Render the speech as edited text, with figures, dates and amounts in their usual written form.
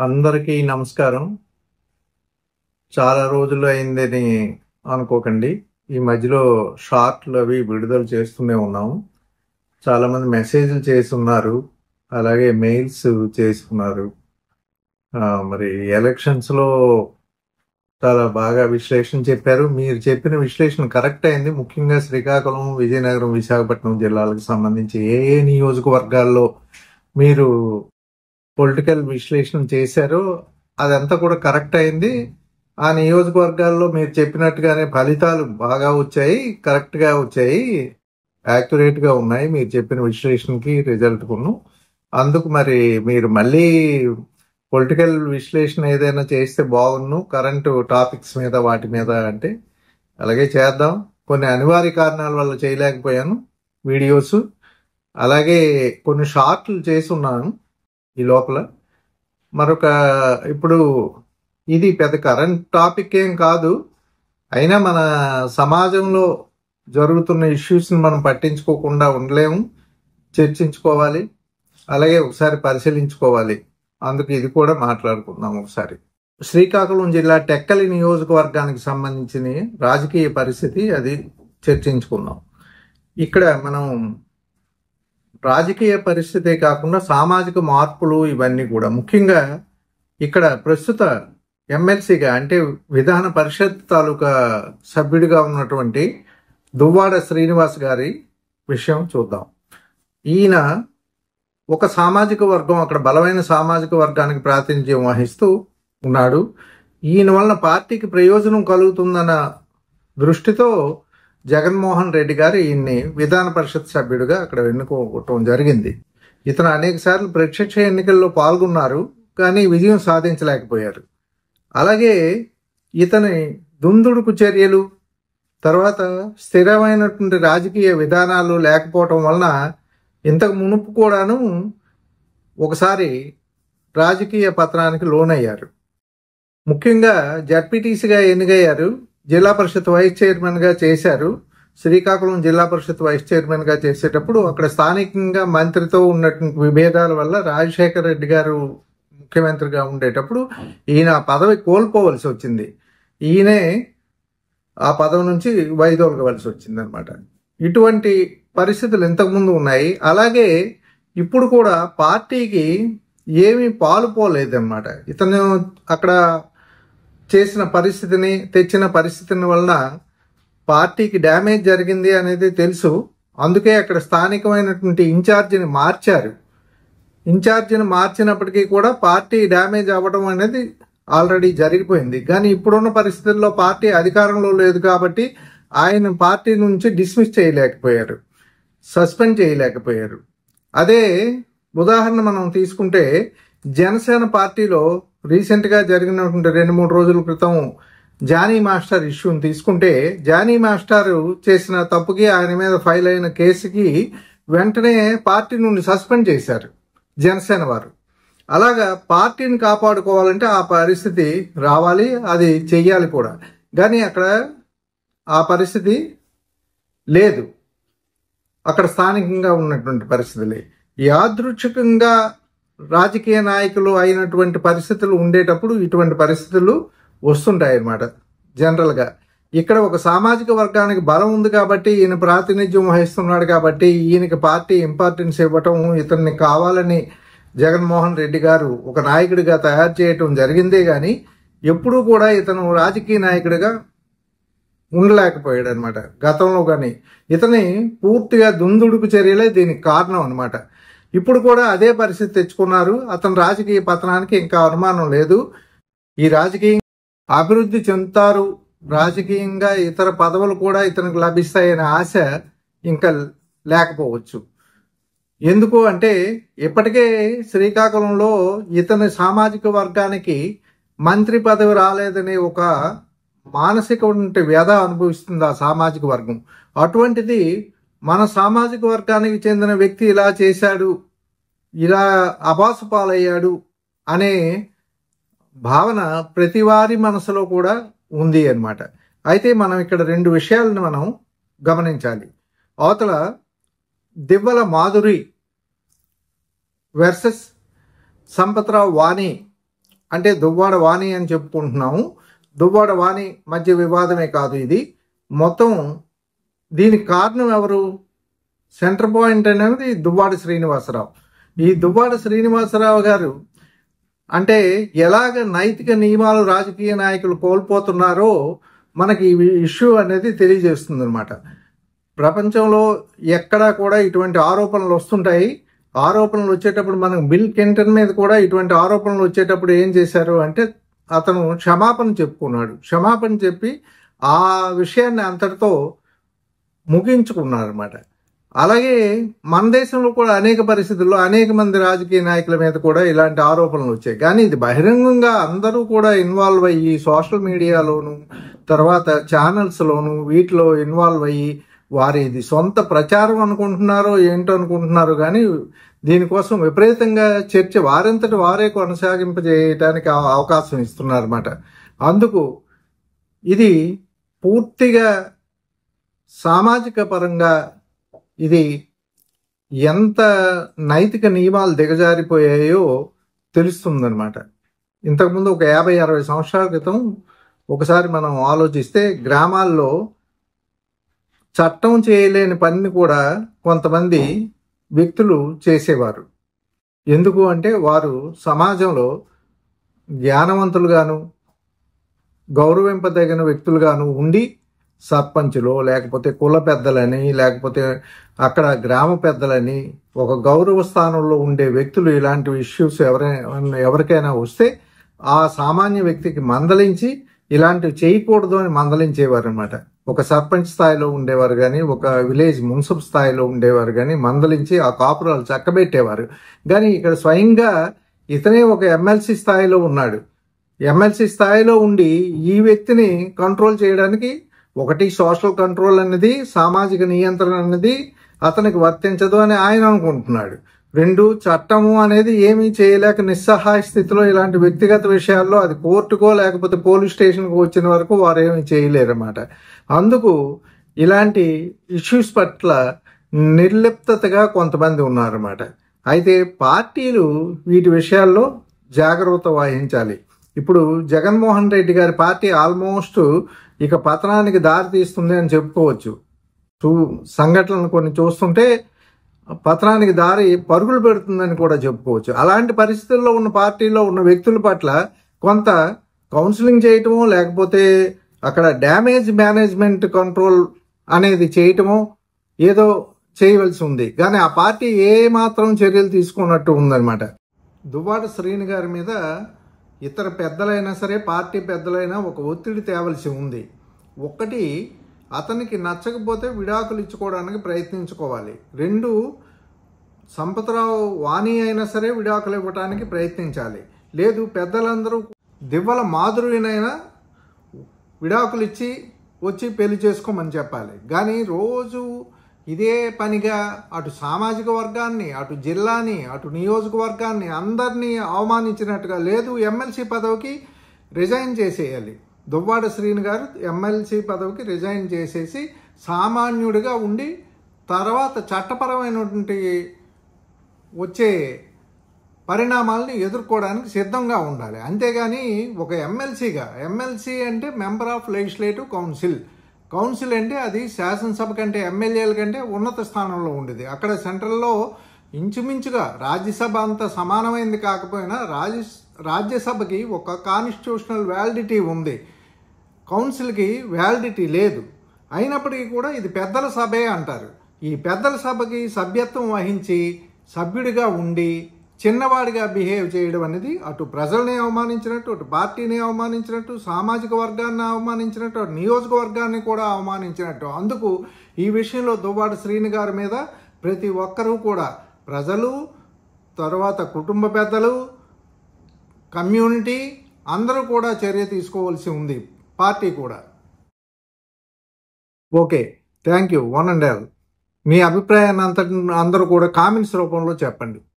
అందరికీ నమస్కారం. చాలా రోజులు అయిందని అనుకోకండి. ఈ మధ్యలో షార్ట్లు అవి విడుదల చేస్తూనే ఉన్నాము. చాలామంది మెసేజ్లు చేస్తున్నారు, అలాగే మెయిల్స్ చేసుకున్నారు. మరి ఎలక్షన్స్లో చాలా బాగా విశ్లేషణ చెప్పారు. మీరు చెప్పిన విశ్లేషణ కరెక్ట్ అయింది. ముఖ్యంగా శ్రీకాకుళం, విజయనగరం, విశాఖపట్నం జిల్లాలకు సంబంధించి ఏ ఏ నియోజకవర్గాల్లో మీరు పొలిటికల్ విశ్లేషణ చేశారో అదంతా కూడా కరెక్ట్ అయింది. ఆ నియోజకవర్గాల్లో మీరు చెప్పినట్టుగానే ఫలితాలు బాగా వచ్చాయి, కరెక్ట్గా వచ్చాయి, యాక్యురేట్గా ఉన్నాయి మీరు చెప్పిన విశ్లేషణకి రిజల్ట్కును. అందుకు మరి మీరు మళ్ళీ పొలిటికల్ విశ్లేషణ ఏదైనా చేస్తే బాగున్ను, కరెంటు టాపిక్స్ మీద వాటి మీద అంటే అలాగే చేద్దాం. కొన్ని అనివార్య కారణాల వల్ల చేయలేకపోయాను వీడియోస్. అలాగే కొన్ని షార్ట్లు చేసి ఉన్నాను ఈ లోపల. ఇప్పుడు ఇది పెద్ద కరెంట్ టాపిక్ ఏం కాదు, అయినా మన సమాజంలో జరుగుతున్న ఇష్యూస్ని మనం పట్టించుకోకుండా ఉండలేము, చర్చించుకోవాలి, అలాగే ఒకసారి పరిశీలించుకోవాలి. అందుకు ఇది కూడా మాట్లాడుకుందాం ఒకసారి. శ్రీకాకుళం జిల్లా టెక్కలి నియోజకవర్గానికి సంబంధించిన రాజకీయ పరిస్థితి అది చర్చించుకుందాం. ఇక్కడ మనం రాజకీయ పరిస్థితే కాకుండా సామాజిక మార్పులు ఇవన్నీ కూడా, ముఖ్యంగా ఇక్కడ ప్రస్తుత ఎమ్మెల్సీగా అంటే విధాన పరిషత్ తాలూకా సభ్యుడిగా ఉన్నటువంటి దువ్వాడ శ్రీనివాస్ గారి విషయం చూద్దాం. ఈయన ఒక సామాజిక వర్గం, అక్కడ బలమైన సామాజిక వర్గానికి ప్రాతినిధ్యం వహిస్తూ ఉన్నాడు. ఈయన వలన పార్టీకి ప్రయోజనం కలుగుతుందన్న దృష్టితో జగన్మోహన్ రెడ్డి గారు ఈయన్ని విధాన పరిషత్ సభ్యుడిగా అక్కడ ఎన్నుకోవటం జరిగింది. ఇతను అనేక సార్లు ప్రత్యక్ష ఎన్నికల్లో పాల్గొన్నారు, కానీ విజయం సాధించలేకపోయారు. అలాగే ఇతని దుందుడుకు చర్యలు, తర్వాత స్థిరమైనటువంటి రాజకీయ విధానాలు లేకపోవటం వలన ఇంతకు మునుపు కూడాను ఒకసారి రాజకీయ పతనానికి లోనయ్యారు. ముఖ్యంగా జడ్పీటీసీగా ఎన్నికయ్యారు, జిల్లా పరిషత్ వైస్ చైర్మన్గా చేశారు. శ్రీకాకుళం జిల్లా పరిషత్ వైస్ చైర్మన్గా చేసేటప్పుడు అక్కడ స్థానికంగా మంత్రితో ఉన్నటువంటి విభేదాల వల్ల రాజశేఖర రెడ్డి గారు ముఖ్యమంత్రిగా ఉండేటప్పుడు ఈయన పదవి కోల్పోవలసి వచ్చింది. ఈయనే ఆ పదవి నుంచి వైదొలగవలసి వచ్చింది అనమాట. ఇటువంటి పరిస్థితులు ఇంతకుముందు ఉన్నాయి. అలాగే ఇప్పుడు కూడా పార్టీకి ఏమీ పాలుపోలేదన్నమాట. ఇతను అక్కడ చేసిన పరిస్థితిని, తెచ్చిన పరిస్థితిని వలన పార్టీకి డ్యామేజ్ జరిగింది అనేది తెలుసు. అందుకే అక్కడ స్థానికమైనటువంటి ఇన్ఛార్జిని మార్చారు. ఇన్ఛార్జిని మార్చినప్పటికీ కూడా పార్టీ డ్యామేజ్ అవ్వడం అనేది ఆల్రెడీ జరిగిపోయింది. కానీ ఇప్పుడున్న పరిస్థితుల్లో పార్టీ అధికారంలో లేదు కాబట్టి ఆయన పార్టీ నుంచి డిస్మిస్ చేయలేకపోయారు, సస్పెండ్ చేయలేకపోయారు. అదే ఉదాహరణ మనం తీసుకుంటే జనసేన పార్టీలో రీసెంట్గా జరిగినటువంటి 2-3 రోజుల క్రితం జానీ మాస్టర్ ఇష్యూని తీసుకుంటే, జానీ మాస్టర్ చేసిన తప్పుకి ఆయన మీద ఫైల్ అయిన కేసుకి వెంటనే పార్టీ నుండి సస్పెండ్ చేశారు జనసేన వారు. అలాగా పార్టీని కాపాడుకోవాలంటే ఆ పరిస్థితి రావాలి, అది చెయ్యాలి కూడా. కానీ అక్కడ ఆ పరిస్థితి లేదు, అక్కడ స్థానికంగా ఉన్నటువంటి పరిస్థితులే. యాదృచ్ఛికంగా రాజకీయ నాయకులు అయినటువంటి పరిస్థితులు ఉండేటప్పుడు ఇటువంటి పరిస్థితులు వస్తుంటాయి అన్నమాట జనరల్గా. ఇక్కడ ఒక సామాజిక వర్గానికి బలం ఉంది కాబట్టి, ఈయన ప్రాతినిధ్యం వహిస్తున్నాడు కాబట్టి ఈయనకి పార్టీ ఇంపార్టెన్స్ ఇవ్వటం, ఇతన్ని కావాలని జగన్మోహన్ రెడ్డి గారు ఒక నాయకుడిగా తయారు చేయటం జరిగిందే కానీ ఎప్పుడూ కూడా ఇతను రాజకీయ నాయకుడిగా ఉండలేకపోయాడు అనమాట గతంలో. కానీ ఇతని పూర్తిగా దుందుడుకు చర్యలే దీనికి కారణం అనమాట. ఇప్పుడు కూడా అదే పరిస్థితి తెచ్చుకున్నారు. అతను రాజకీయ పతనానికి ఇంకా అనుమానం లేదు. ఈ రాజకీయ అభివృద్ధి చెందుతారు, రాజకీయంగా ఇతర పదవులు కూడా ఇతనికి లభిస్తాయనే ఆశ ఇంకా లేకపోవచ్చు. ఎందుకు అంటే ఇప్పటికే శ్రీకాకుళంలో ఇతని సామాజిక వర్గానికి మంత్రి పదవి రాలేదనే ఒక మానసిక వ్యధ అనుభవిస్తుంది ఆ సామాజిక వర్గం. అటువంటిది మన సామాజిక వర్గానికి చెందిన వ్యక్తి ఇలా చేశాడు, ఇలా అబాసు పాలయ్యాడు అనే భావన ప్రతి వారి మనసులో కూడా ఉంది అన్నమాట. అయితే మనం ఇక్కడ 2 విషయాలను మనం గమనించాలి. అవతల దివ్వల మాధురి వర్సెస్ సంపత్రావు వాణి అంటే దువ్వాడ వాణి అని చెప్పుకుంటున్నాము. దువ్వాడ వాణి మధ్య వివాదమే కాదు ఇది. మొత్తం దీనికి కారణం ఎవరు? సెంటర్ పాయింట్ అనేది దువ్వాడ శ్రీనివాసరావు. ఈ దువ్వాడ శ్రీనివాసరావు గారు అంటే ఎలాగ నైతిక నియమాలు రాజకీయ నాయకులు కోల్పోతున్నారో మనకి ఈ ఇష్యూ అనేది తెలియజేస్తుంది అనమాట. ప్రపంచంలో ఎక్కడా కూడా ఇటువంటి ఆరోపణలు వస్తుంటాయి. ఆరోపణలు వచ్చేటప్పుడు మనకు బిల్ క్లింటన్ మీద కూడా ఇటువంటి ఆరోపణలు వచ్చేటప్పుడు ఏం చేశారు అంటే అతను క్షమాపణ చెప్పుకున్నాడు. క్షమాపణ చెప్పి ఆ విషయాన్ని అంతటితో ముగించుకున్నారు అనమాట. అలాగే మన దేశంలో కూడా అనేక పరిస్థితుల్లో అనేక మంది రాజకీయ నాయకుల మీద కూడా ఇలాంటి ఆరోపణలు వచ్చాయి. కానీ ఇది బహిరంగంగా అందరూ కూడా ఇన్వాల్వ్ అయ్యి సోషల్ మీడియాలోను తర్వాత ఛానల్స్లోను వీటిలో ఇన్వాల్వ్ అయ్యి వారి ఇది సొంత ప్రచారం అనుకుంటున్నారో ఏంటో అనుకుంటున్నారు. కానీ దీనికోసం విపరీతంగా చర్చ వారంతటి వారే కొనసాగింపజేయడానికి అవకాశం ఇస్తున్నారన్నమాట. అందుకు ఇది పూర్తిగా సామాజిక పరంగా ఇది ఎంత నైతిక నియమాలు దిగజారిపోయాయో తెలుస్తుందన్నమాట. ఇంతకుముందు ఒక 50-60 సంవత్సరాల క్రితం ఒకసారి మనం ఆలోచిస్తే గ్రామాల్లో చట్టం చేయలేని పనిని కూడా కొంతమంది వ్యక్తులు చేసేవారు. ఎందుకు అంటే వారు సమాజంలో జ్ఞానవంతులుగాను గౌరవింపదగిన వ్యక్తులుగాను ఉండి సర్పంచులో లేకపోతే కుల పెద్దలని లేకపోతే అక్కడ గ్రామ పెద్దలని ఒక గౌరవ స్థానంలో ఉండే వ్యక్తులు ఇలాంటి ఇష్యూస్ ఎవరికైనా వస్తే ఆ సామాన్య వ్యక్తికి మందలించి ఇలాంటివి చేయకూడదు అని మందలించేవారు అనమాట. ఒక సర్పంచ్ స్థాయిలో ఉండేవారు కానీ ఒక విలేజ్ మున్సిపల్ స్థాయిలో ఉండేవారు కానీ మందలించి ఆ కాపురాలు చక్కబెట్టేవారు. కానీ ఇక్కడ స్వయంగా ఇతనే ఒక ఎమ్మెల్సీ స్థాయిలో ఉన్నాడు. ఎమ్మెల్సీ స్థాయిలో ఉండి ఈ వ్యక్తిని కంట్రోల్ చేయడానికి ఒకటి సోషల్ కంట్రోల్ అనేది సామాజిక నియంత్రణ అనేది అతనికి వర్తించదు అని ఆయన అనుకుంటున్నాడు. 2 చట్టము అనేది ఏమీ చేయలేక నిస్సహాయ స్థితిలో ఇలాంటి వ్యక్తిగత విషయాల్లో అది కోర్టుకో లేకపోతే పోలీస్ స్టేషన్కో వచ్చిన వరకు వారు ఏమీ చేయలేరన్నమాట. అందుకు ఇలాంటి ఇష్యూస్ పట్ల నిర్లిప్తగా కొంతమంది ఉన్నారన్నమాట. అయితే పార్టీలు వీటి విషయాల్లో జాగ్రత్త వహించాలి. ఇప్పుడు జగన్మోహన్ రెడ్డి గారి పార్టీ ఆల్మోస్ట్ ఇక పతనానికి దారి తీస్తుంది అని చెప్పుకోవచ్చు. సంఘటనలు కొన్ని చూస్తుంటే పతనానికి దారి పరుగులు పెడుతుందని కూడా చెప్పుకోవచ్చు. అలాంటి పరిస్థితుల్లో ఉన్న పార్టీలో ఉన్న వ్యక్తుల పట్ల కొంత కౌన్సిలింగ్ చేయటమో లేకపోతే అక్కడ డ్యామేజ్ మేనేజ్మెంట్ కంట్రోల్ అనేది చేయటమో ఏదో చేయవలసి ఉంది. కానీ ఆ పార్టీ ఏ మాత్రం చర్యలు తీసుకున్నట్టు ఉందన్నమాట. దువ్వాడ శ్రీని గారి మీద ఇతర పెద్దలైనా సరే పార్టీ పెద్దలైనా ఒక ఒత్తిడి తేవలసి ఉంది. ఒకటి, అతనికి నచ్చకపోతే విడాకులు ఇచ్చుకోవడానికి ప్రయత్నించుకోవాలి. 2, సంపత్రావు వాణి అయినా సరే విడాకులు ఇవ్వడానికి ప్రయత్నించాలి. లేదు పెద్దలందరూ దివ్వల మాధురినైనా విడాకులు ఇచ్చి వచ్చి పెళ్లి చేసుకోమని చెప్పాలి. కానీ రోజు ఇదే పనిగా అటు సామాజిక వర్గాన్ని అటు జిల్లాని అటు నియోజకవర్గాన్ని అందరినీ అవమానించినట్టుగా లేదు ఎమ్మెల్సీ పదవికి రిజైన్ చేసేయాలి. దువ్వాడ శ్రీని గారు ఎమ్మెల్సీ పదవికి రిజైన్ చేసేసి సామాన్యుడిగా ఉండి తర్వాత చట్టపరమైనటువంటి వచ్చే పరిణామాలని ఎదుర్కోవడానికి సిద్ధంగా ఉండాలి. అంతేగాని ఒక ఎమ్మెల్సీ అంటే మెంబర్ ఆఫ్ లెజిస్లేటివ్ కౌన్సిల్ అంటే అది శాసనసభ కంటే ఎమ్మెల్యేల కంటే ఉన్నత స్థానంలో ఉండేది. అక్కడ సెంట్రల్లో ఇంచుమించుగా రాజ్యసభ అంత సమానమైంది కాకపోయినా రాజ్యసభకి ఒక కాన్స్టిట్యూషనల్ వ్యాలిడిటీ ఉంది, కౌన్సిల్కి వ్యాలిడిటీ లేదు. అయినప్పటికీ కూడా ఇది పెద్దల సభే అంటారు. ఈ పెద్దల సభకి సభ్యత్వం వహించి సభ్యుడిగా ఉండి చిన్నవాడిగా బిహేవ్ చేయడం అనేది అటు ప్రజల్ని అవమానించినట్టు అటు పార్టీని అవమానించినట్టు సామాజిక వర్గాన్ని అవమానించినట్టు అటు నియోజకవర్గాన్ని కూడా అవమానించినట్టు. అందుకు ఈ విషయంలో దువ్వాడ శ్రీని గారి మీద ప్రతి ఒక్కరూ కూడా ప్రజలు తర్వాత కుటుంబ పెద్దలు కమ్యూనిటీ అందరూ కూడా చర్య తీసుకోవాల్సి ఉంది, పార్టీ కూడా. Okay, thank you. One and all మీ అభిప్రాయాన్ని అందరూ కూడా కామెంట్స్ రూపంలో చెప్పండి.